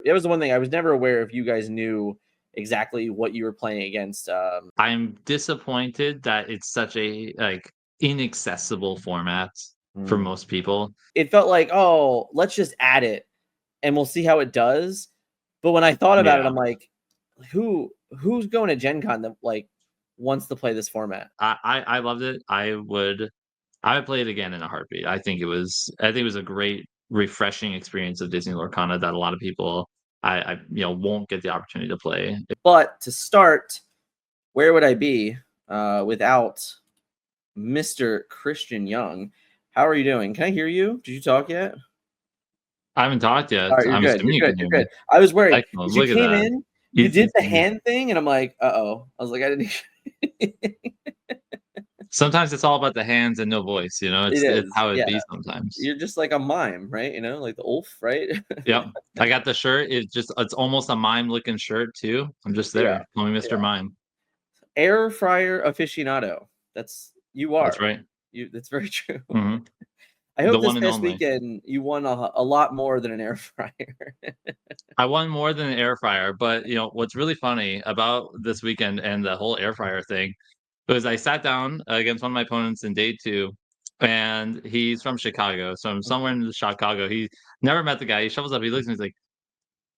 that was the one thing I was never aware if you guys knew exactly what you were playing against. I'm disappointed that it's such a, like, inaccessible format for Mm. most people. It felt like, oh, let's just add it and we'll see how it does. But when I thought about it, Yeah. I'm like, who's going to Gen Con that like wants to play this format? I loved it. I would play it again in a heartbeat. I think it was a great refreshing experience of Disney Lorcana that a lot of people won't get the opportunity to play. But to start, where would I be without Mr. Christian Young? How are you doing? Can I hear you? Did you talk yet? I haven't talked yet. All right, you're I'm good. assuming You're you good. can You're hear me. good. I was worried Excellent. because you Look at came that. in, you He's did the he's hand thing, and I'm like, uh-oh. I was like, I didn't. Sometimes it's all about the hands and no voice, you know? It It's is, how it yeah. be sometimes. You're just like a mime, right? You know, like the Ulf, right? Yep. I got the shirt. It's almost a mime-looking shirt too. I'm just Yeah, there. Call me Mr. yeah. Mime. Air fryer aficionado. That's you That's are. right. That's very true. Mhm. I The hope this one and past only. weekend you won a lot more than an air fryer. I won more than an air fryer, but, what's really funny about this weekend and the whole air fryer thing was I sat down against one of my opponents in day 2, and he's from Chicago, so I'm somewhere in Chicago. He never met the guy. He shovels up, he looks at me, he's like,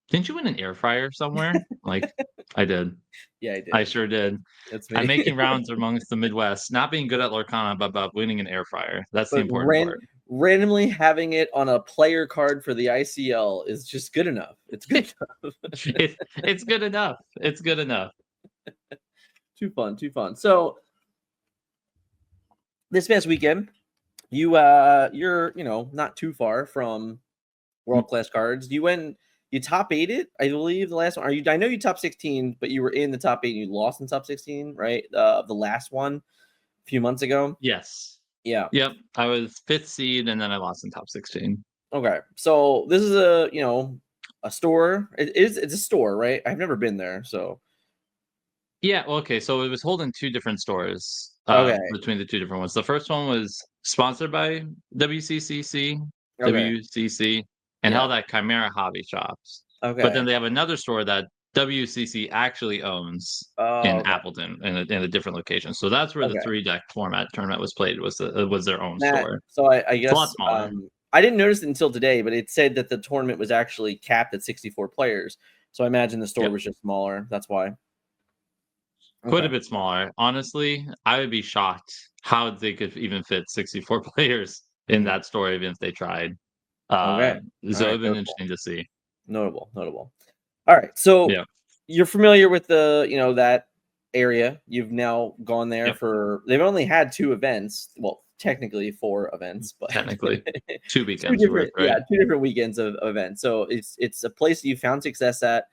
"Didn't you win an air fryer somewhere?" Like, "I did. Yeah, I I did. sure did." That's I'm me. making rounds amongst the Midwest, not being good at Lorcana, but about winning an air fryer. That's the But important part. randomly having it on a player card for the ICL is just good enough. It's good enough. It's good enough. It's good enough. Too fun, too fun. So this past weekend, you're not too far from Mm, world class cards. You top eight it, I believe the last one. I know you top 16, but you were in the top eight and you lost in top 16, right? The last one a few months ago. yes. Yeah. Yep, I was 5th seed, and then I lost in top 16. Okay. So this is a store. It's a store, right? I've never been there, so Yeah, well, okay, so it was holding 2 different stores, okay. between the 2 different ones. The first one was sponsored by WCCC Okay. WCC, and Yeah. held at Chimera Hobby Shops. But then Okay. they have another store that WCC actually owns Oh, in okay. Appleton in a different location. So that's where the Okay. 3-deck format tournament was played, was their own That store. so I It's a lot guess smaller. I didn't notice it until today, but it said that the tournament was actually capped at 64 players. So I imagine the store Yep. was just smaller. That's why. Quite a Okay. bit smaller. Honestly, I would be shocked how they could even fit 64 players in Mm. that store even if they tried. Okay. All So right. it'd been Notable. interesting to see. Notable. Notable. All right. So Yeah. you're familiar with that area. You've now gone there Yep. for they've only had two events. Well, technically four events, but Technically, 2 two weekends worth, different right? two different weekends of events. So it's a place that you found success at,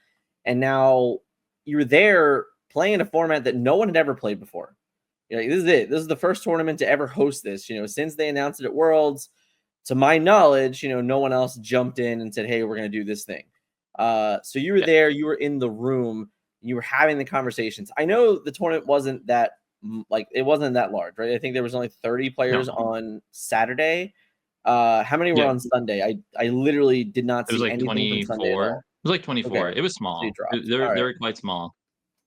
and now you're there playing a format that no one had ever played before. This is it. This is the first tournament to ever host this. Since they announced it at Worlds, to my knowledge, no one else jumped in and said, "Hey, we're going to do this thing." So you were Yeah. there, you were in the room, you were having the conversations. I know the tournament wasn't that it wasn't that large, right? I think there was only 30 players No. on Saturday. How many were Yeah. on Sunday? I literally did not It was see like anything from Sunday at 24. It all. was like Okay, 24. It was so you small. dropped. They All were they right. were quite small.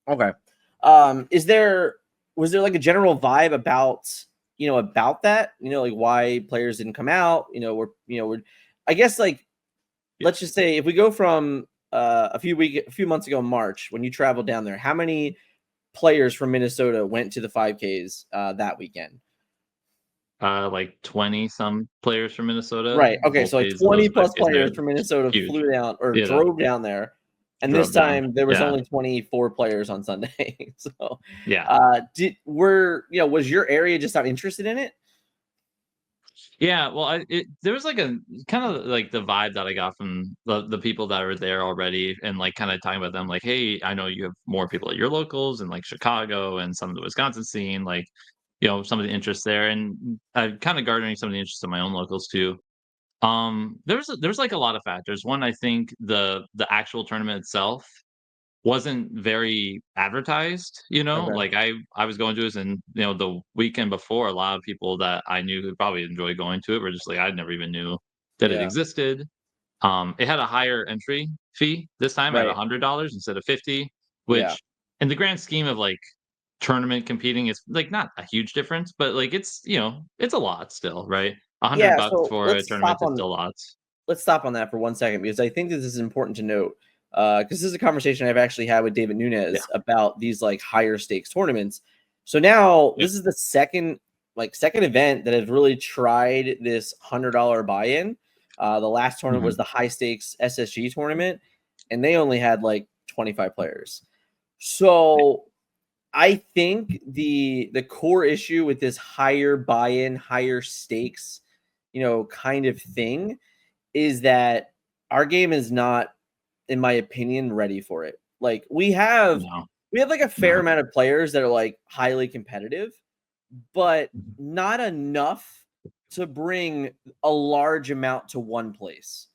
Okay. Was there like a general vibe about that? Like why players didn't come out? We're I guess like Yeah. let's just say if we go from a few months ago in March when you traveled down there, how many players from Minnesota went to the 5Ks that weekend? Like 20 some players from Minnesota. Right. Okay, Both so like days of those 20 5 plus days, and they're players from Minnesota huge. flew down or You know, drove down there. And this drove down. time there was Yeah. only 24 players on Sunday. So Yeah. was your area just not interested in it? Yeah, well, there was like a kind of like the vibe that I got from the people that were there already, and like kind of talking about them, like, hey, I know you have more people at your locals and like Chicago and some of the Wisconsin scene, like, some of the interest there, and kind of garnering some of the interest in my own locals too. There was like a lot of factors. One, I think the actual tournament itself wasn't very advertised, Okay. like, I was going to this and, the weekend before, a lot of people that I knew who'd probably enjoy going to it were just like, I never even knew that it Yeah. existed, It had a higher entry fee this time at Right. $100 instead of 50, Yeah. which in the grand scheme of like tournament competing is like not a huge difference, but like it's it's a lot still, right? Yeah. $100 So for a tournament is still lots. let's stop on that for 1 second because I think this is important to note. Because this is a conversation I've actually had with David Yeah. Nunes about these like higher stakes tournaments. So now Yeah. this is the second event that has really tried this $100 buy-in. The last tournament was Mhm. the high stakes SSG tournament, and they only had like 25 players. So I think the core issue with this higher buy-in, higher stakes, kind of thing is that our game is not, in my opinion, ready for it. Like No. we have like a fair No. amount of players that are like highly competitive, but Mhm. not enough to bring a large amount to one place.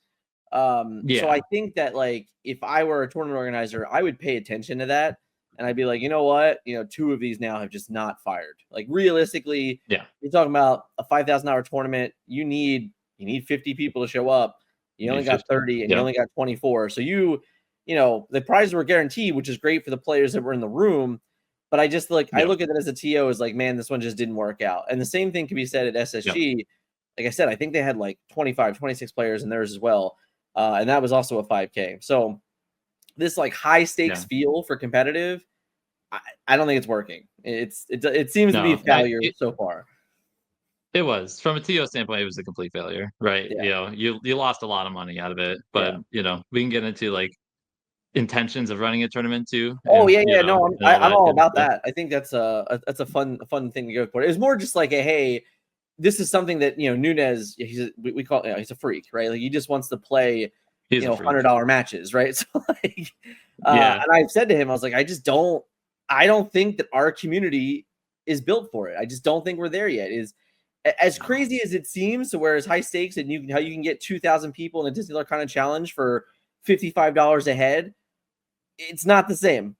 So Yeah. I think that like if I were a tournament organizer, I would pay attention to that and I'd be like, you know what? Two of these now have just not fired. Like realistically, Yeah. you're talking about a $5,000 tournament. You need 50 people to show up. You You only need got 50. 30 and you Yep. only got 24. So the prizes were guaranteed, which is great for the players that were in the room. But I just I Yep. look at it as a TO as like, man, this one just didn't work out. And the same thing can be said at Yep. SSG. Like I said, I think they had like 25, 26 players in theirs as well. And that was also a 5K. So this like high stakes Yeah. feel for competitive, I don't think it's working. It seems to be a No. failure so far. It was. From a TO standpoint, it was a complete failure, right? Yeah, You lost a lot of money out of it, but, yeah. we can get into, like, intentions of running a tournament too Oh and, yeah, yeah. No, and all I'm that all good about stuff. that. I think that's a fun thing to go for. It was more just like a hey, this is something that Nunez. We call he's a freak, right? Like he just wants to play He's a freak. $100 matches, right? So like, Yeah. and I've said to him, I was like, I don't think that our community is built for it. I just don't think we're there yet. Is as No. crazy as it seems to where it's high stakes and how you can get 2,000 people in a Disney Lorcana challenge for $55 a head. It's not the same,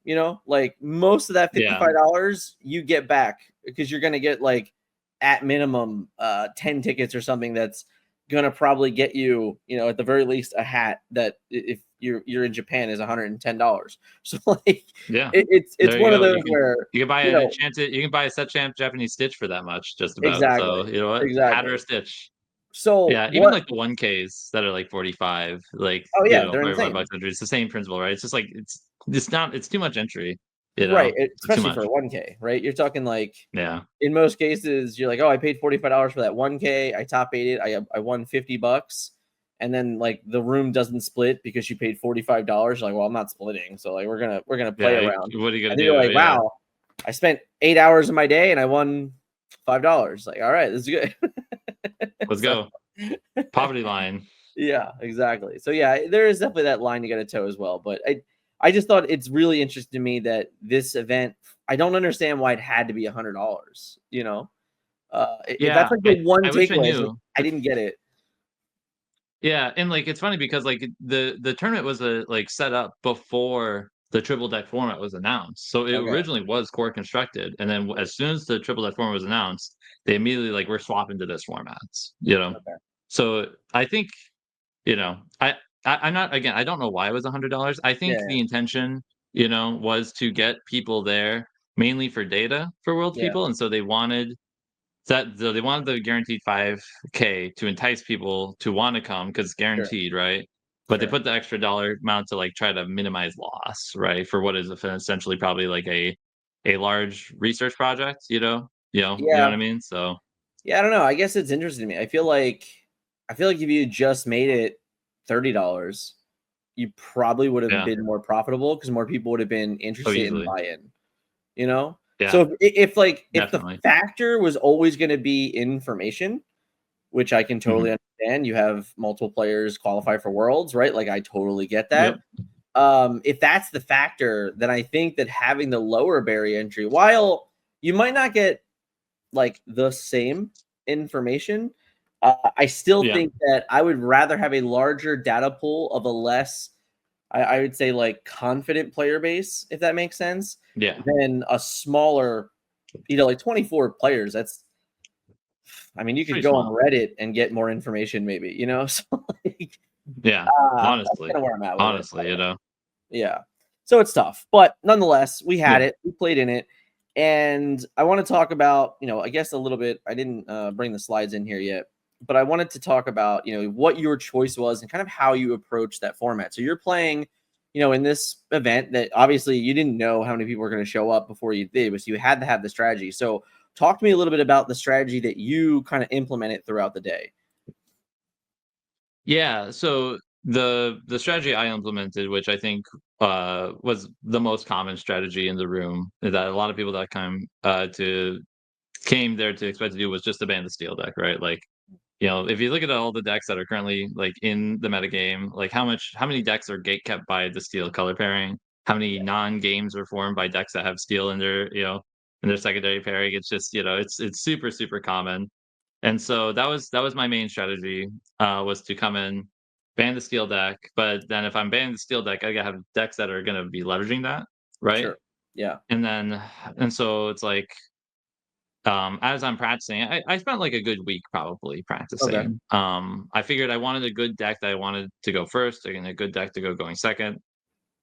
like most of that Yeah. $55 you get back because you're going to get like at minimum 10 tickets or something that's going to probably get you, at the very least a hat that if you're in Japan is $110. So like Yeah. it's There you one of go. those where, You can buy you an know, enchanted you can buy a set champ Japanese Stitch for that much just about. exactly. So, you know what? Hat or a Exactly. Stitch. So Yeah, even what like the 1Ks that are like 45, like, Oh yeah, they're 45 insane. bucks entry. It's the same principle, right? It's just like it's too much entry, Right, It's too especially for much. a 1K, right? You're talking like Yeah. in most cases, you're like, "Oh, I paid $45 for that 1K. I top aided. I won $50." And then like the room doesn't split because you paid $45. You're like, "Well, I'm not splitting." So like we're gonna play Yeah, around. what are you gonna And then you're do? like, Yeah. "Wow, I spent 8 hours of my day and I won $5." Like, "All right, this is good." Let's So go. Poverty line. yeah, exactly. So yeah, there is definitely that line you got to toe as well. But I just thought it's really interesting to me that this event, I don't understand why it had to be $100. If that's Yeah, like the one I wish I takeaway, is like knew. I didn't get it. Yeah, and, like, it's funny because, like, the tournament was, like, set up before the triple deck format was announced. So it Okay, originally was core constructed, and then as soon as the triple deck format was announced, they immediately, like, "We're swapping to this formats?" okay, So I think, you know, I'm not again, I don't know why it was $100. I think yeah, the intention, was to get people there mainly for data for Worlds yeah, people, and so they wanted the guaranteed 5K to entice people to wanna come because it's sure, guaranteed, right? But they sure, put the extra dollar amount to, like, try to minimize loss, right? For what is essentially probably like a large research project, you know what yeah, I mean? So, yeah. I don't know. I guess it's interesting to me. I feel like if you just made it $30, you probably would have yeah. been more profitable because more people would have been Oh, interested in easily. buy-in. You know? Yeah, So if the definitely. factor was always gonna be information, which I can totally Mhm. understand, you have multiple players qualify for Worlds, right? Like, I totally get Yep. that. If that's the factor, then I think that having the lower barrier entry, while you might not get, like, the same information, I still Yeah. think that I would rather have a larger data pool of a less I would say like confident player base, if that makes sense, Yeah. than a smaller, like 24 players. I mean, you It's could pretty go on small. Reddit and get more information, maybe. So like, Yeah, That's honestly, kind of where I'm at with it. honestly, you know? Yeah. So it's tough, but nonetheless, we had Yeah. it. We played in it, and I want to talk about, I guess a little bit. I didn't bring the slides in here yet, but I wanted to talk about, what your choice was and kind of how you approach that format. So you're playing, in this event that obviously you didn't know how many people were going to show up before you did, so you had to have the strategy. So talk to me a little bit about the strategy that you kind of implemented throughout the day. Yeah, so the strategy I implemented, which I think, was the most common strategy in the room, that a lot of people that to came there to expect to do was just to ban the steel deck, right? Like, if you look at all the decks that are currently, like, in the metagame, like, how many decks are gate kept by the steel color pairing? How many non-games are formed by decks that have steel in their secondary pairing? It's just, it's super, super common. And so that was my main strategy, was to come in, ban the steel deck, but then if I'm banning the steel deck, I gotta have decks that are gonna be leveraging that, right? Sure. Yeah. And then and so it's like, as I'm practicing, I spent like a good week probably Okay. practicing. I figured I wanted a good deck that I wanted to go first, and a good deck to go going second.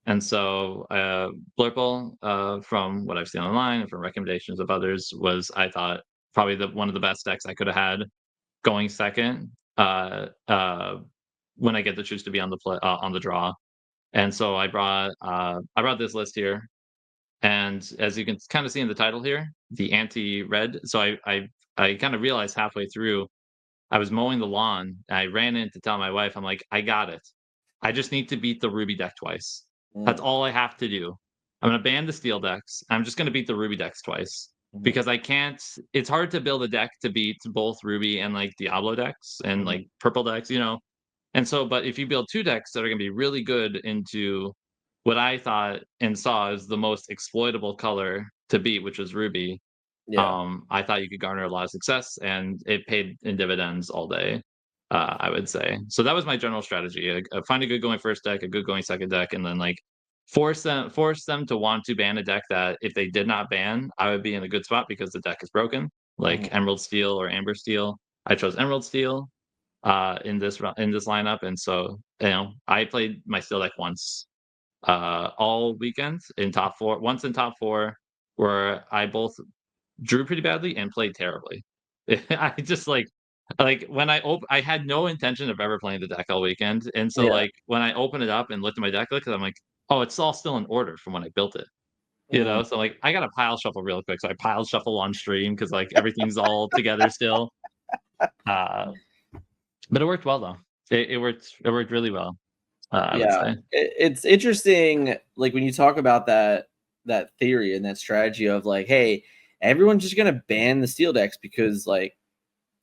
And so, Blurple, from what I've seen online and from recommendations of others, was, I thought, probably the one of the best decks I could have had going second, when I get to choose to be on the draw. And so I brought this list here, and as you can kind of see in the title here, the anti-red. So I kind of realized halfway through, I was mowing the lawn. I ran in to tell my wife, I'm like, I got it. I just need to beat the ruby deck twice. That's Mm, all I have to do. I'm gonna ban the steel decks. I'm just gonna beat the ruby decks twice mhm, because I can't. It's hard to build a deck to beat both ruby and like Diablo decks and mhm. like purple decks. And so, but if you build two decks that are gonna be really good into what I thought and saw as the most exploitable color to beat, which was ruby, Yeah. I thought you could garner a lot of success, and it paid in dividends all day, I would say. So that was my general strategy. Find a good going first deck, a good going second deck, and then like force them to want to ban a deck that if they did not ban, I would be in a good spot because the deck is broken, Mhm. like Emerald Steel or Amber Steel. I chose Emerald Steel in this lineup, and so I played my steel deck once all weekend in top four, once in top four, where I both drew pretty badly and played terribly. I just like when I had no intention of ever playing the deck all weekend, and so Yeah. like when I opened it up and looked at my deck list, I'm like, oh, it's all still in order from when I built it. Mm. So like I got to pile shuffle real quick. So I piled shuffle on stream because like everything's all together still. Uh, but it worked well though. It worked really well. I would Yeah. say. It's interesting, like, when you talk about that theory and that strategy of like, "Hey, everyone's just gonna ban the steel decks because, like,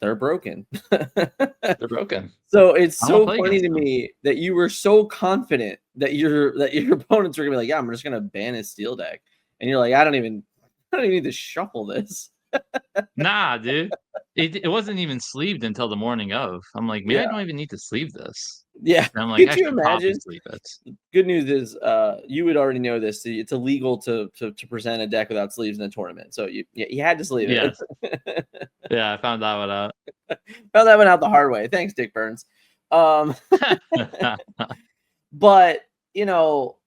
they're broken." They're broken. So, it's I don't want to so play funny against to them. me that you were so confident that your opponents were gonna be like, "Yeah, I'm just gonna ban his steel deck." And you're like, I don't even need to shuffle this." Nah, dude. It wasn't even sleeved until the morning of. I'm like, "Maybe I Yeah. don't even need to sleeve this." Yeah. And I'm like, Could "I you should probably imagine? sleeve it." Good news is, you would already know this. It's illegal to present a deck without sleeves in a tournament. So you had to sleeve it. Yes. Yeah, I found that one out. Found that one out the hard way. Thanks, Dick Burns. Um, but you know,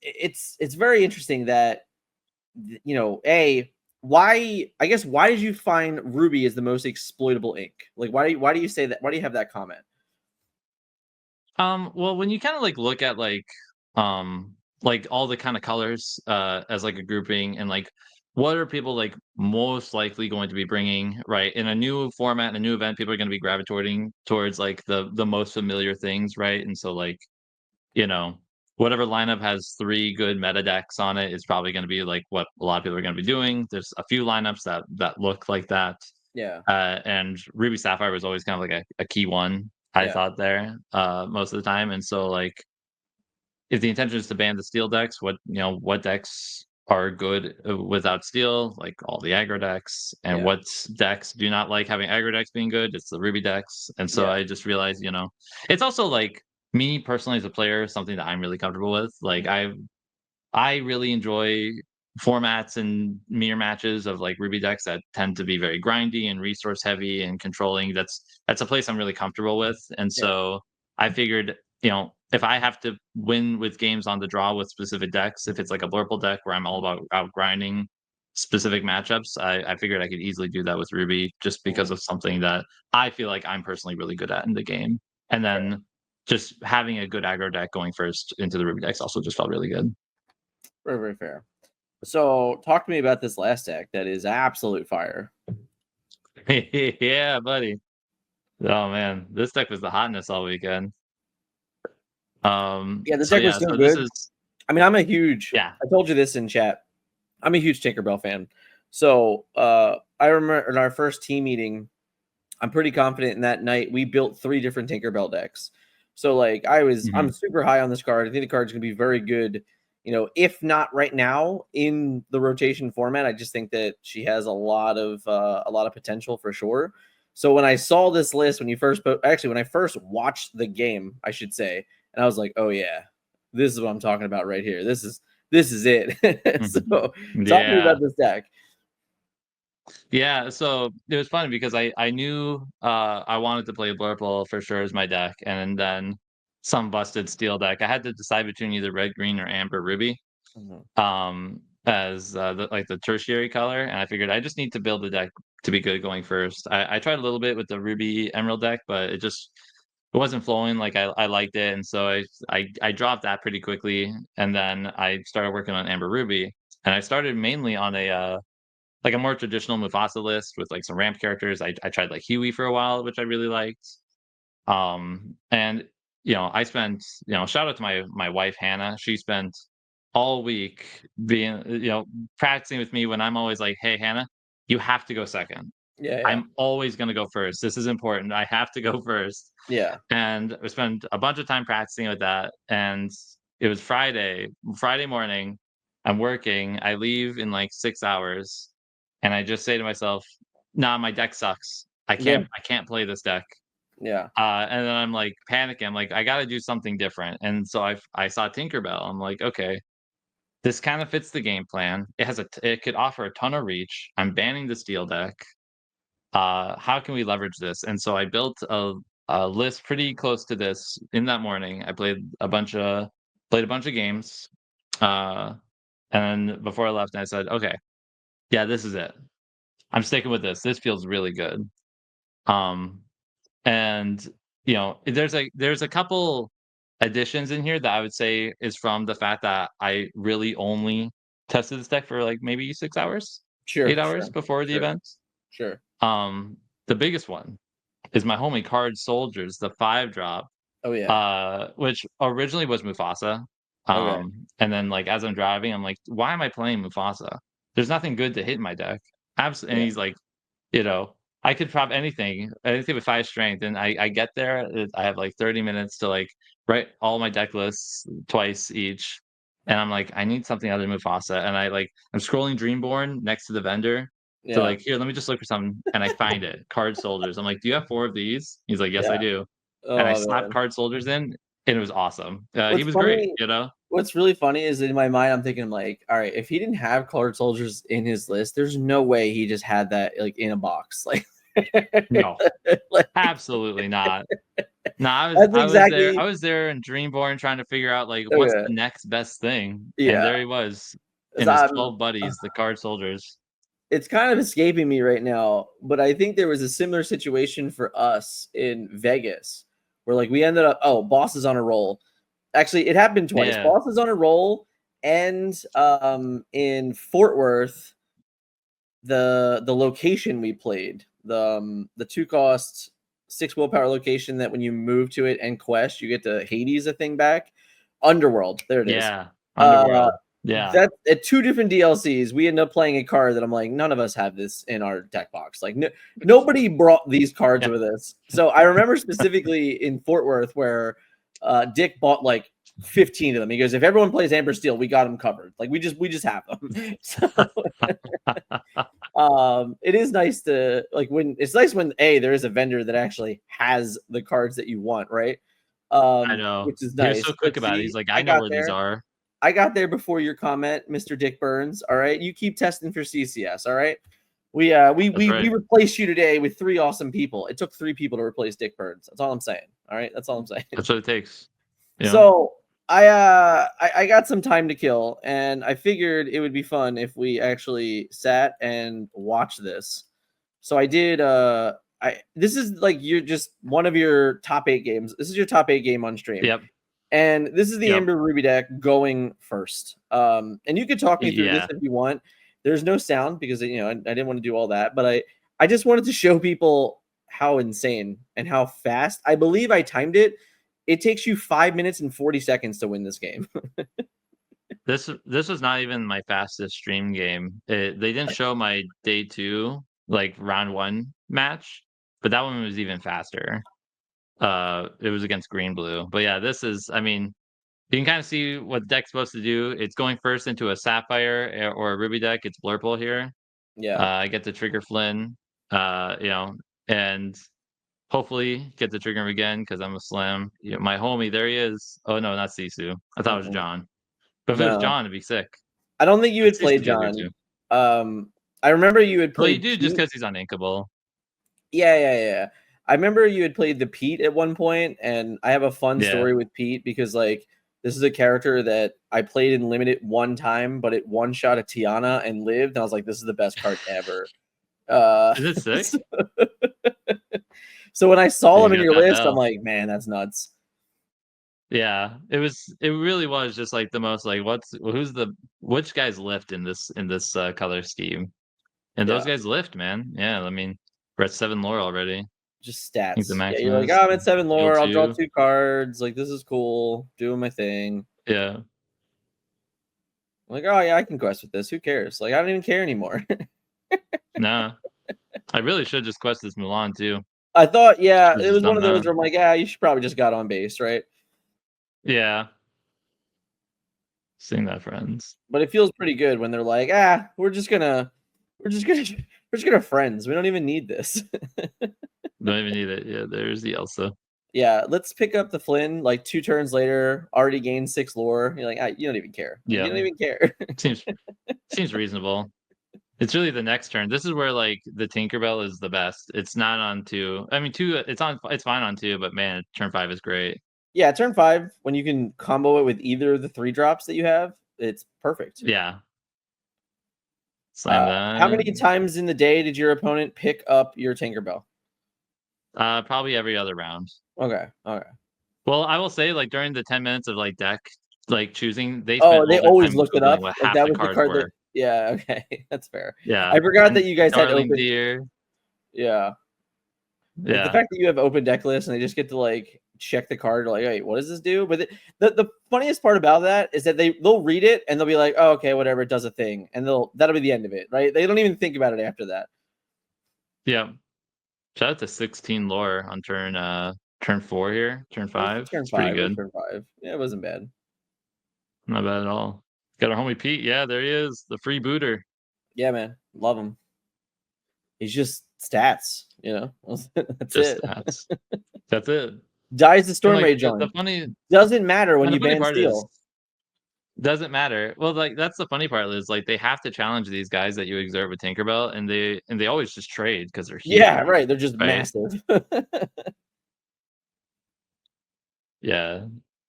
it's very interesting that a why I guess why did you find Ruby is the most exploitable ink? Like why do you say that? Why do you have that comment? Well, when you kinda, like, look at, like, all the kinda colors, as, like, a grouping and, like, what are people, like, most likely going to be bringing, right? In a new format, in a new event, people are gonna be gravitating towards, like, the most familiar things, right? And so, like, you know, whatever lineup has 3 good meta decks on it is probably gonna be, like, what a lot of people are gonna be doing. There's a few lineups that look like that. Yeah, And Ruby Sapphire was always kind of like a key one, I yeah, thought there, most of the time. And so like if the intention is to ban the steel decks, what decks are good without steel, like all the aggro decks, and yeah, what decks do not like having aggro decks being good? It's the Ruby decks. And so yeah. I just realized, it's also like me personally as a player, something that I'm really comfortable with. Like Mhm. I really enjoy formats and mirror matches of like Ruby decks that tend to be very grindy and resource heavy and controlling. That's a place I'm really comfortable with. And Yeah. so I figured if I have to win with games on the draw with specific decks, if it's like a Blurple deck where I'm all about out grinding specific matchups, I figured I could easily do that with Ruby just because of something that I feel like I'm personally really good at in the game. And then just having a good aggro deck going first into the Ruby decks also just felt really good. Very, very fair. So talk to me about this last deck that is absolute fire. Yeah, buddy. Oh man, this deck was the hotness all weekend. Yeah, this So deck yeah, was so so this good. is I mean, I'm a huge, yeah. I told you this in chat. I'm a huge Tinkerbell fan. So I remember in our first team meeting, I'm pretty confident in that night we built 3 different Tinkerbell decks. So like I'm Mhm. super high on this card. I think the card's gonna be very good. If not right now in the rotation format, I just think that she has a lot of potential for sure. So when I saw this list, when I first watched the game, I should say, and I was like, oh yeah, this is what I'm talking about right here. This is it. So Mhm. talk to me Yeah. about this deck. Yeah, so it was funny because I knew, I wanted to play Blurple for sure as my deck, and then some busted steel deck. I had to decide between either red, green, or amber, ruby, Mhm. as, the tertiary color, and I figured I just need to build a deck to be good going first. I tried a little bit with the ruby emerald deck, but it wasn't flowing like I liked it, and so I dropped that pretty quickly, and then I started working on amber ruby, and I started mainly on like a more traditional Mufasa list with like some ramp characters. I tried like Huey for a while, which I really liked. And I spent, shout out to my wife Hannah. She spent all week being, practicing with me when I'm always like, hey Hannah, you have to go second. Yeah, yeah, I'm always gonna go first. This is important. I have to go first. yeah, And I spent a bunch of time practicing with that. And it was Friday morning. I'm working. I leave in like 6 hours. And I just say to myself, nah, my deck sucks. yeah, I can't play this deck. yeah, And then I'm like panicking. I'm like, I gotta do something different. And so I saw Tinkerbell. I'm like, okay, this kind of fits the game plan. It could offer a ton of reach. I'm banning the steel deck. How can we leverage this? And so I built a list pretty close to this in that morning. I played a bunch of games. Uh, and before I left, I said, okay, yeah, this is it. I'm sticking with this. This feels really good. Um, and there's a couple additions in here that I would say is from the fact that I really only tested this deck for like maybe 6 hours, sure, 8 hours sure, before the sure, event. sure. Um, the biggest one is my homie Card Soldiers, the 5 drop, Oh yeah, which originally was Mufasa. okay, And then like as I'm driving, I'm like, why am I playing Mufasa? There's nothing good to hit in my deck. And yeah, he's like, you know, I could prop anything with 5 strength, and I get there. I have like 30 minutes to like write all my deck lists twice each, and I'm like, I need something other than Mufasa, and I'm scrolling Dreamborn next to the vendor. So yeah, like, here, let me just look for something, and I find it. Card Soldiers. I'm like, do you have 4 of these? He's like, yes, I yeah. do. And I Oh slapped man, Card Soldiers in, and it was awesome. He what's was great, funny? What's really funny is in my mind, I'm thinking like, all right, if he didn't have colored soldiers in his list, there's no way he just had that like in a box, like, No, like absolutely not. No, that's I exactly was there in Dreamborn trying to figure out, like, what's okay. the next best thing, and Yeah, there he was in 'cause his 12 buddies, the card soldiers. it's kind of escaping me right now, but I think there was a similar situation for us in Vegas where like we ended up, oh, boss is on a roll. Actually, it happened twice. Yeah, Boss is on a roll, and in Fort Worth, the location we played, the 2 cost 6 willpower location that when you move to it and quest, you get to Hades a thing back. Underworld, there it is. yeah, Uh Underworld, yeah, that at 2 different DLCs, we end up playing a card that I'm like, none of us have this in our deck box. Like nobody brought these cards yeah, with us. So I remember specifically in Fort Worth where Dick bought like 15 of them. He goes, if everyone plays Amber Steel, we got them covered. Like we just have them. So it is nice to like when it's nice when there is a vendor that actually has the cards that you want, right? I know. Which is He was nice. so quick But about it, see, he's like, I "I know got where these there. are." I got there before your comment, Mr. Dick Burns. All right, you keep testing for CCS. All right, we That's we right. replaced you today with 3 awesome people. It took 3 people to replace Dick Burns. That's all I'm saying. All right, that's all I'm saying. That's what it takes. You know? So I got some time to kill, and I figured it would be fun if we actually sat and watched this. So I did. I This is like you're just one of your top 8 games. This is your top 8 game on stream, Yep. and this is the Yep. Amber Ruby deck going first. And you could talk me through this Yeah. if you want. There's no sound because I didn't want to do all that, but I just wanted to show people how insane and how fast. I believe I timed it. It takes you 5 minutes and 40 seconds to win this game. This was not even my fastest stream game. They didn't show my day 2, like, round 1 match, but that one was even faster. It was against green blue. But yeah, this is I mean, you can kinda see what the deck's supposed to do. It's going first into a Sapphire or a Ruby deck. It's Blurple here. Yeah. I get to trigger Flynn, you know, and hopefully get to trigger him again because 'cause I'm a slam. My homie, there he is. Oh, no, not Sisu. I thought it was Mm-mm. John. But if it was No, John, it'd be sick. I don't think you But had played Sisu's easier John. too. I remember you had Well, you played do just Pete. because he's uninkable. Yeah. I remember you had played the Pete at one point, and I have a fun Yeah. story with Pete because like this is a character that I played in limited one time, but it one shot a Tiana and lived. And I was like, this is the best card ever. Uh, Is it sick? so when I saw You him in got your that list, I'm bell. like, man, that's nuts. Yeah. It really was just, like, the most, like, which guys lift in this, color scheme? And those Yeah, guys lift, man. Yeah, I mean, we're at 7 lore already. I just think the stats. Yeah, you're like, oh, Maximus, I'm at 7 heal lore. I'll draw 2. 2 cards. Like this is cool. Doing my thing. Yeah. I'm like, oh yeah, I can quest with this. Who cares? Like I don't even care anymore. Nah. I really should just quest this Mulan too. I thought, yeah, Should've it just was one done of those that. where I'm like, yeah, you should probably just got on base, right? Yeah. Sing that, friends. But it feels pretty good when they're like, we're just gonna, we're just gonna friends. We don't even need this. Don't even need it. Yeah, there's the Elsa. Yeah, let's pick up the Flynn. Like 2 turns later, already gained 6 lore. You're like, you don't even care. Like you Yeah. don't even care. Seems seems reasonable. It's really the next turn. This is where, like, the Tinkerbell is the best. It's not on 2. I mean, 2, it's fine on 2, but man, turn 5 is great. Yeah, turn 5 when you can combo it with either of the 3 drops that you have, it's perfect. Yeah. Slam How that. many times in the day did your opponent pick up your Tinkerbell? Probably every other round. Okay. Well, I will say, like, during the 10 minutes of, like, deck, like, choosing, they spent Oh, all they their always time looked it Googling up? what Like, half that the was the cards card that were. yeah, okay, that's fair. Yeah. I forgot that And you guys had Darling open Dear. yeah. Like, the Yeah. fact that you have open deck lists and they just get to, like, check the card, like, "Wait, what does this do?" But the funniest part about that is that they'll read it and they'll be like, "Oh, okay, whatever, it does a thing," and that'll be the end of it, right? They don't even think about it after that. Yeah. Shout out to 16 lore on turn 4 here, turn It was 5. turn It's pretty 5, it was good. turn 5. Yeah, it wasn't bad. Not bad at all. Got our homie Pete. Yeah, there he is, the free booter. Yeah, man, love him. He's just stats, you know? That's Just it. stats. That's it. Dies the And, Storm like, Rage the on. funny Doesn't matter when and the you funny ban part is Steel. doesn't matter. Well, like, that's the funny part is, like, they have to challenge these guys that you exert with Tinkerbell, and they always just trade because 'cause they're Yeah, huge, right, they're just right? massive. Yeah.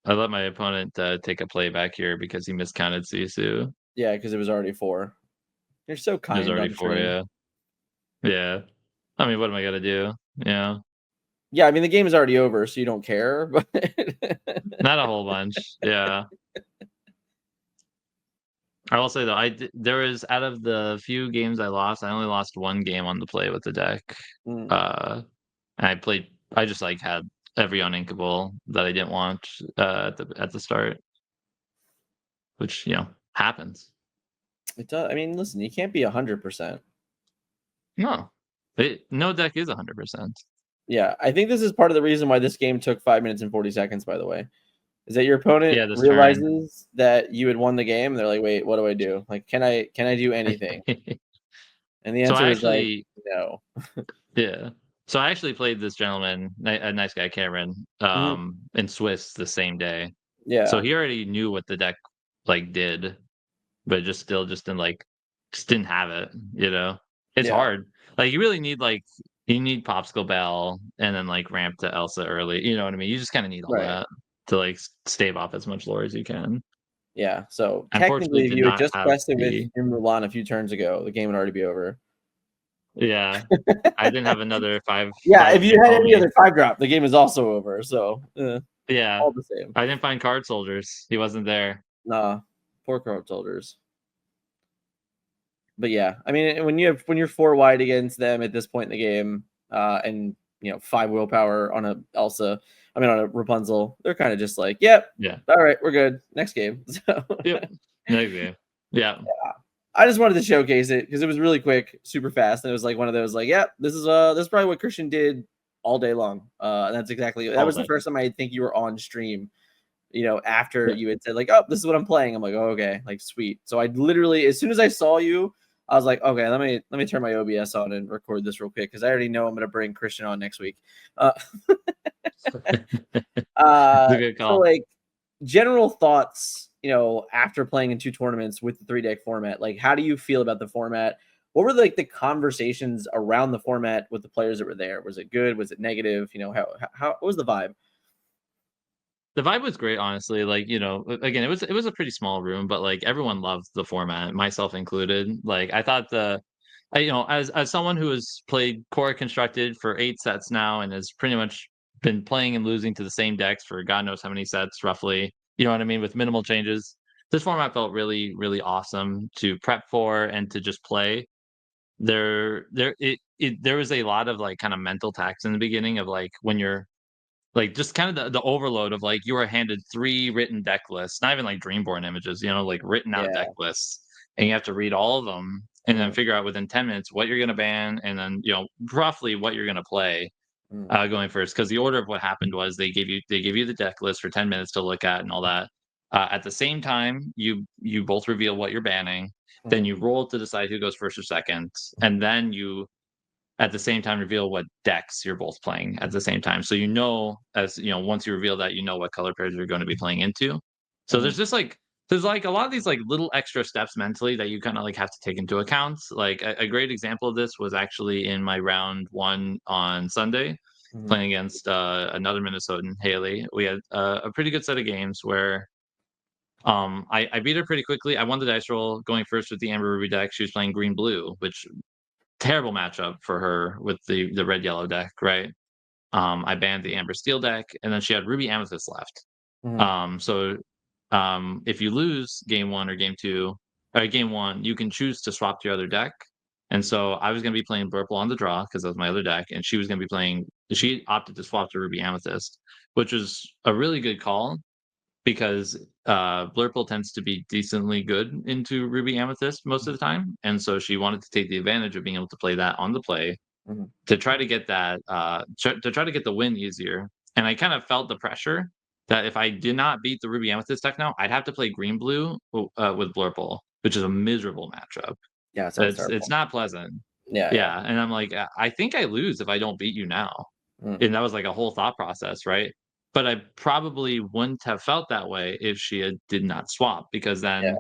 I let my opponent, take a play back here because he miscounted Sisu. Yeah, because it was already 4. You're so It was kind already on 4, stream. yeah. Yeah. I mean, what am I gonna do? Yeah. Yeah, I mean, the game is already over, so you don't care, but Not a whole bunch. Yeah. I will say though, there was out of the few games I lost, I only lost 1 game on the play with the deck. Mm, Uh, and I just, like, had every uninkable that I didn't want, at the start, which, happens. it does. I mean, listen, you can't be 100%. No. No deck is 100%. Yeah, I think this is part of the reason why this game took 5 minutes and 40 seconds, by the way, is that your opponent Yeah, this turn. realizes that you had won the game, and they're like, "Wait, what do I do? Like, can I do anything?" And the So answer I is like, actually "No." Yeah. So I actually played this gentleman, a nice guy, Cameron, Mhm. in Swiss the same day. So Yeah, he already knew what the deck, like, did, but just didn't, like, just didn't have it, you know? It's yeah, hard. Like, you really need, like, you need Popsicle Bell and then, like, ramp to Elsa early, you know what I mean? You just kinda need all right. that. to like stave off as much lore as you can. Yeah. So Unfortunately, technically, if did you had not just have quested with the your Mulan a few turns ago, the game would already be over. yeah. I didn't have another Yeah, five if you can had call any me. other 5-drop, the game is also over. So Yeah, all the same. I didn't find card soldiers. He wasn't there. Nah, poor crowd soldiers. But yeah, I mean, when you're 4 wide against them at this point in the game, and 5 willpower on a Elsa, I mean on a Rapunzel, they're kind of just like, yep, Yeah. all right, we're good. Next game. So Yep. Next game. Yeah. I just wanted to showcase it because it was really quick, super fast, and it was like one of those like, yep, this is probably what Christian did all day long. And that's exactly that All was the day. first time I think you were on stream. After Yeah. you had said like, oh, this is what I'm playing. I'm like, oh, okay, like sweet. So I literally, as soon as I saw you, I was like, okay, let me turn my OBS on and record this real quick because I already know I'm gonna bring Christian on next week. Uh, It's a good so call. like general thoughts, after playing in 2 tournaments with the 3 deck format, like how do you feel about the format? What were like the conversations around the format with the players that were there? Was it good? Was it negative? How what was the vibe? The vibe was great, honestly. Like, again, it was a pretty small room, but like everyone loved the format, myself included. Like, I thought as someone who has played core constructed for 8 sets now and has pretty much been playing and losing to the same decks for God knows how many sets, roughly. You know what I mean? With minimal changes, this format felt really, really awesome to prep for and to just play. There was a lot of like kind of mental tax in the beginning of like when you're like, just kind of the overload of, like, you were handed 3 written deck lists, not even, like, Dreamborn images, like, written out deck Yeah. lists, and you have to read all of them and then Mhm, figure out within 10 minutes what you're gonna ban and then, roughly what you're gonna play, mhm, going first. Because the order of what happened was they give you the deck list for 10 minutes to look at and all that. At the same time, you both reveal what you're banning, then mhm, you roll to decide who goes first or second, and then you at the same time reveal what decks you're both playing at the same time. So once you reveal that, what color pairs you're going to be playing into. So mhm, there's like a lot of these like little extra steps mentally that you kind of like have to take into account. Like a great example of this was actually in my round one on Sunday, mhm, playing against another Minnesotan, Haley. We had a pretty good set of games where I beat her pretty quickly. I won the dice roll going first with the Amber Ruby deck. She was playing green blue, which terrible matchup for her with the red yellow deck, right? I banned the Amber Steel deck, and then she had Ruby Amethyst left. mhm, If you lose game one or game two, or game one, you can choose to swap to your other deck. And so I was going to be playing Purple on the draw because that was my other deck, and she was going to be playing. She opted to swap to Ruby Amethyst, which was a really good call because Blurple tends to be decently good into Ruby Amethyst most of the time, and so she wanted to take the advantage of being able to play that on the play mhm, to try to get that to try to get the win easier. And I kind of felt the pressure that if I did not beat the Ruby Amethyst deck now, I'd have to play Green Blue with Blurple, which is a miserable matchup. yeah, it sounds It's terrible. not pleasant. Yeah, yeah. Yeah, and I'm like, I think I lose if I don't beat you now. Mm, And that was like a whole thought process, right? But I probably wouldn't have felt that way if she did not swap, because then yeah,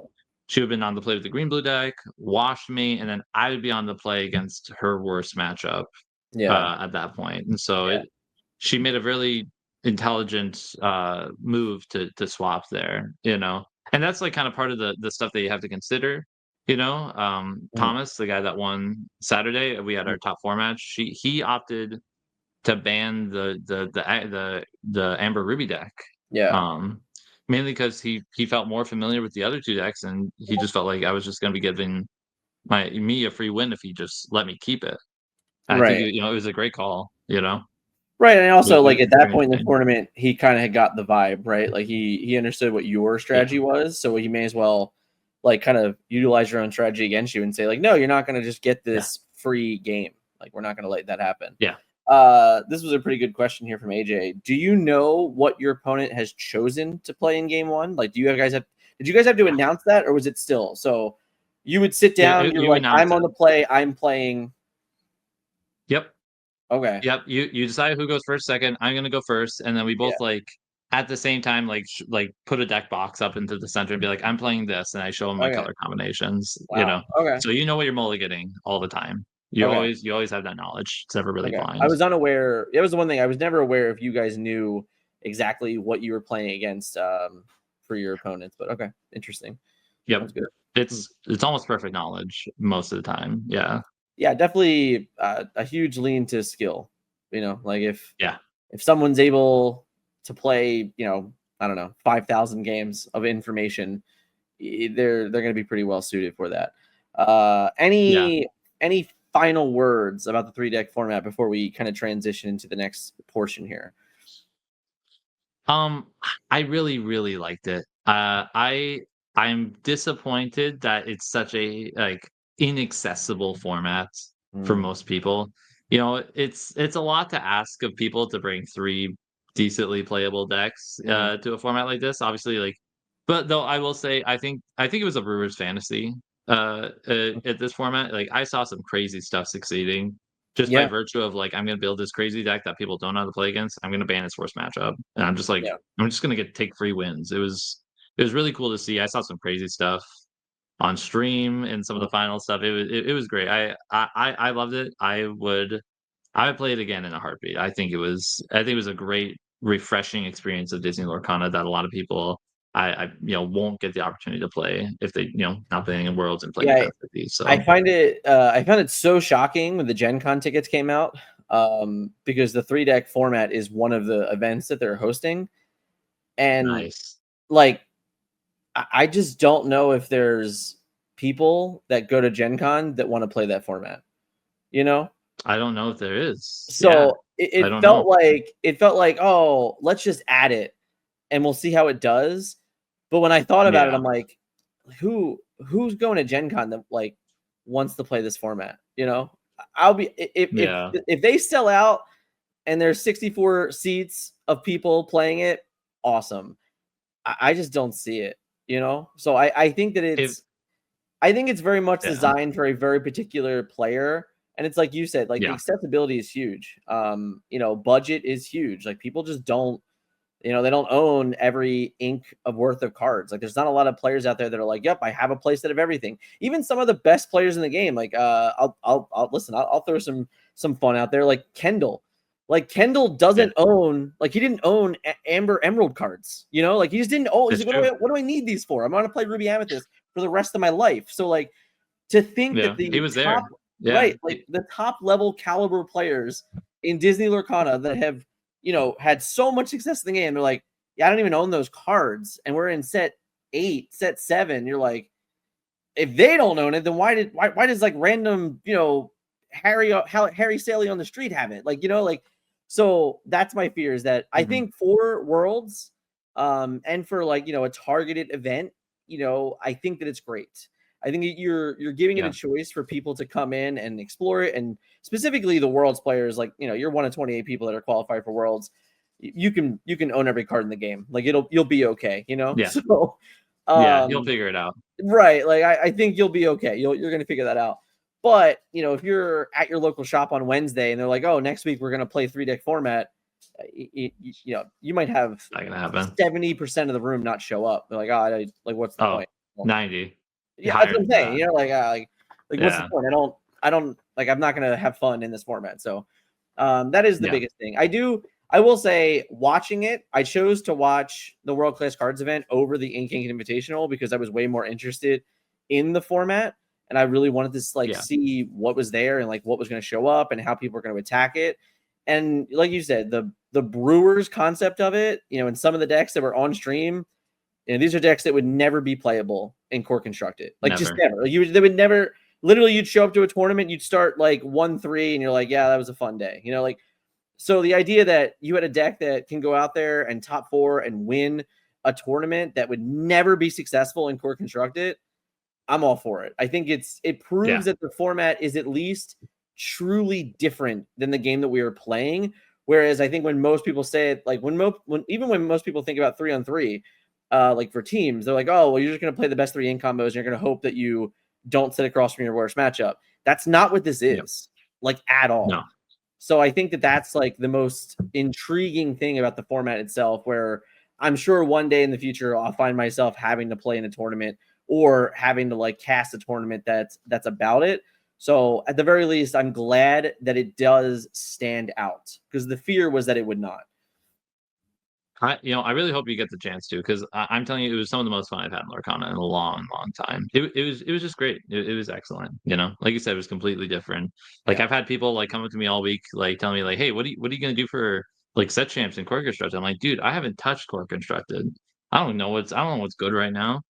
she would have been on the play with the green blue deck, washed me, and then I would be on the play against her worst matchup yeah, at that point. And so yeah. she made a really intelligent move to swap there. And that's like kind of part of the stuff that you have to consider. Mhm, Thomas, the guy that won Saturday, we had mhm, our top four match. He opted to ban the Amber Ruby deck. yeah, Um, Mainly because he felt more familiar with the other two decks, and he just felt like I was just going to be giving my me a free win if he just let me keep it. I think right. it was a great call. Right, and It was, also, it like, was at that very point in the entertaining. tournament, he kinda had got the vibe, right? Like, he understood what your Yeah, strategy was, so he may as well, like, kind of utilize your own strategy against you and say, like, "No, you're not gonna just get yeah, this free game. Like, we're not gonna let that happen." yeah. This was a pretty good question here from AJ. Do you know what your opponent has chosen to play in game 1? Like, do you guys have did you guys have to Yeah. announce that, or was it still so you would sit down, you're You like, announced "I'm it. on the play, I'm playing." Yep. Okay. Yep, you decide who goes first, second, I'm gonna go first, and then we Yeah. both, like, at the same time, like, put a deck box up into the center and be like, "I'm playing this," and I show 'em my Okay. color combinations, you Wow. know? Okay. So you know what you're mulliganing all the time. Okay. You always have that knowledge. It's never really Okay. I blind. was unaware. It was the one thing I was never aware if you guys knew exactly what you were playing against for your opponents. But okay, interesting. Yep. Sounds good. It's almost perfect knowledge most of the time. Yeah. Yeah, definitely a huge lean to skill. Like Yeah. if someone's able to play, I don't know, 5,000 games of information, they're going to be pretty well suited for that. Yeah. Any final words about the 3-deck format before we kind of transition into the next portion here? Um, I really, really liked it. I'm disappointed that it's such a like inaccessible format for Mm, most people. You know, it's a lot to ask of people to bring three decently playable decks mhm, to a format like this. Obviously, like, but though I will say, I think it was a brewer's fantasy at this format. Like, I saw some crazy stuff succeeding just by yeah, virtue of like, I'm gonna build this crazy deck that people don't know how to play against. I'm gonna ban its worst matchup, and I'm just like, yeah, I'm just gonna take free wins. It was really cool to see. I saw some crazy stuff on stream and some of mm. the final stuff. It was great. I loved it. I would play it again in a heartbeat. I think it was a great refreshing experience of Disney Lorcana that a lot of people I won't get the opportunity to play if they not playing in Worlds and playing Yeah. events like these. I So find it so shocking when the Gen Con tickets came out, because the 3-deck format is one of the events that they're hosting, and nice. like I just don't know if there's people that go to Gen Con that want to play that format, you know? I don't know if there is. Yeah, So I it don't know. felt like, oh, let's just add it and we'll see how it does. But when I thought about it, Yeah, I'm like, who's going to Gen Con that like wants to play this format? I'll be yeah. if they sell out and there's 64 seats of people playing it, awesome. I just don't see it, So I think that If I think it's very much yeah, designed for a very particular player. And it's like you said, like the yeah, accessibility is huge. Budget is huge. Like people just don't, they don't own every ink of worth of cards. Like there's not a lot of players out there that are like, yep, I have a playset of everything. Even some of the best players in the game, like I'll listen, I'll throw some fun out there, like Kendall. Like Kendall yeah. doesn't own, like he didn't own Amber Emerald cards, like he just didn't own. He's It's like, true. what do I need these for? I'm gonna play Ruby Amethyst for the rest of my life. So like to think that Yeah, he the was there. top, Yeah, right, like the top level caliber players in Disney Lorcana that have, had so much success in the game, they're like, yeah, I don't even own those cards. And we're in set 8, set 7. You're like, if they don't own it, then why does like random, Harry Saley on the street have it? Like, so that's my fear is that I mhm, think for Worlds, and for like, a targeted event, I think that it's great. I think you're giving it a yeah, choice for people to come in and explore it, and specifically the Worlds players, like, you're one of 28 people that are qualified for Worlds. You can own every card in the game. Like you'll be okay, yeah, So yeah, you'll um figure it out. right, like I think you'll be okay. You're gonna figure that out. But if you're at your local shop on Wednesday and they're like, oh, next week we're gonna play 3-deck format, you might have Not gonna happen. 70% of the room not show up. They're like, oh, like what's the Oh, point? Well, 90, yeah, that's higher what I'm than saying. that. Like what's the Yeah, point? I don't like I'm not gonna have fun in this format. So that is the yeah, biggest thing. I will say watching it, I chose to watch the World Class Cards event over the Ink Invitational because I was way more interested in the format and I really wanted to like yeah, see what was there and like what was going to show up and how people are going to attack it. And like you said, the Brewers concept of it, and some of the decks that were on stream, these are decks that would never be playable in Core Constructed. Like just never. never. Like they would never. Literally, you'd show up to a tournament, you'd start like 1-3, and you're like, yeah, that was a fun day. Like so. The idea that you had a deck that can go out there and top 4 and win a tournament that would never be successful in Core Constructed, I'm all for it. I think it proves Yeah, that the format is at least truly different than the game that we were playing. Whereas I think when most people say it, like when most people think about 3-on-3, like for teams, they're like, oh, well, you're just gonna play the best 3 in combos, and you're gonna hope that you don't sit across from your worst matchup. That's not what this yep, is, like at no, all. So I think that that's like the most intriguing thing about the format itself, where I'm sure one day in the future I'll find myself having to play in a tournament or having to like cast a tournament that's about it. So at the very least, I'm glad that it does stand out because the fear was that it would not. I really hope you get the chance to, because I'm telling you, it was some of the most fun I've had in Lorcana in a long, long time. It was just great. It was excellent. Like you said, it was completely different. Like Yeah. I've had people like come up to me all week, like telling me like, "Hey, what are you gonna do for like set champs and core constructed?" I'm like, dude, I haven't touched core constructed. I don't know what's good right now.